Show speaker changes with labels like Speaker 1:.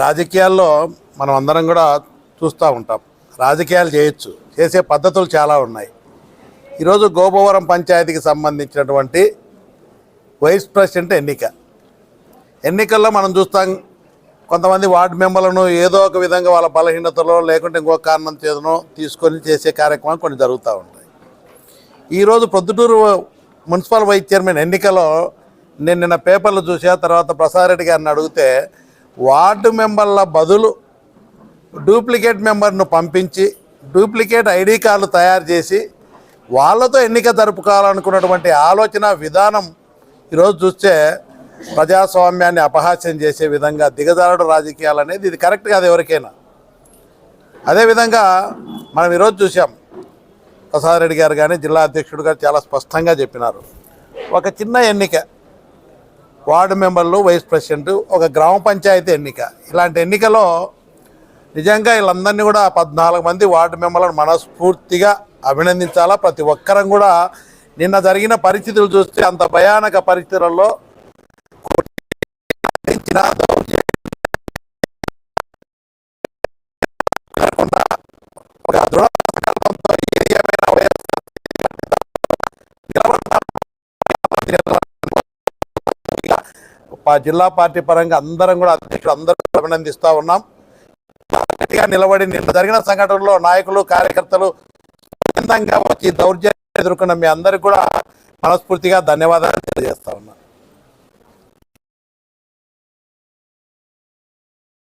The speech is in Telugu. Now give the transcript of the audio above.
Speaker 1: రాజకీయాల్లో మనం అందరం కూడా చూస్తూ ఉంటాం. రాజకీయాలు చేయొచ్చు, చేసే పద్ధతులు చాలా ఉన్నాయి. ఈరోజు గోపవరం పంచాయతీకి సంబంధించినటువంటి వైస్ ప్రెసిడెంట్ ఎన్నికల్లో మనం చూస్తాం, కొంతమంది వార్డు మెంబర్లను ఏదో ఒక విధంగా వాళ్ళ బలహీనతలో లేకుంటే ఇంకొక కారణం చేతనో తీసుకొని చేసే కార్యక్రమాలు కొన్ని జరుగుతూ ఉంటాయి. ఈరోజు ప్రొద్దుటూరు మున్సిపల్ వైస్ చైర్మన్ ఎన్నికలో నేను నిన్న పేపర్లు చూసా, తర్వాత ప్రసాద్ రెడ్డి గారిని అడిగితే వార్డు మెంబర్ల బదులు డూప్లికేట్ మెంబర్ను పంపించి డూప్లికేట్ ఐడి కార్డులు తయారు చేసి వాళ్ళతో ఎన్నిక జరుపుకోవాలనుకున్నటువంటి ఆలోచన విధానం ఈరోజు చూస్తే ప్రజాస్వామ్యాన్ని అపహాస్యం చేసే విధంగా దిగజారుడు రాజకీయాలు అనేది ఇది కరెక్ట్ కాదు ఎవరికైనా. అదేవిధంగా మనం ఈరోజు చూసాం, ప్రసాద్ రెడ్డి గారు కానీ జిల్లా అధ్యక్షుడు గారు చాలా స్పష్టంగా చెప్పినారు. ఒక చిన్న ఎన్నిక, వార్డు మెంబర్లు, వైస్ ప్రెసిడెంట్, ఒక గ్రామ పంచాయతీ ఎన్నిక, ఇలాంటి ఎన్నికలో నిజంగా వీళ్ళందరినీ కూడా 14 మంది వార్డు మెంబర్లను మనస్ఫూర్తిగా అభినందించాలా. ప్రతి ఒక్కరం కూడా నిన్న జరిగిన పరిస్థితులు చూస్తే అంత భయానక పరిస్థితులలో ఒక దృఢ సంకల్పంతో జిల్లా పార్టీ పరంగా అందరం కూడా అధ్యక్షులు అందరూ అభినందిస్తూ ఉన్నాం. గట్టిగా నిలబడి నిన్న జరిగిన సంఘటనలో నాయకులు, కార్యకర్తలు వచ్చి దౌర్జన్యం ఎదుర్కొన్న మీ అందరికీ కూడా మనస్ఫూర్తిగా ధన్యవాదాలు తెలియజేస్తా ఉన్నాం.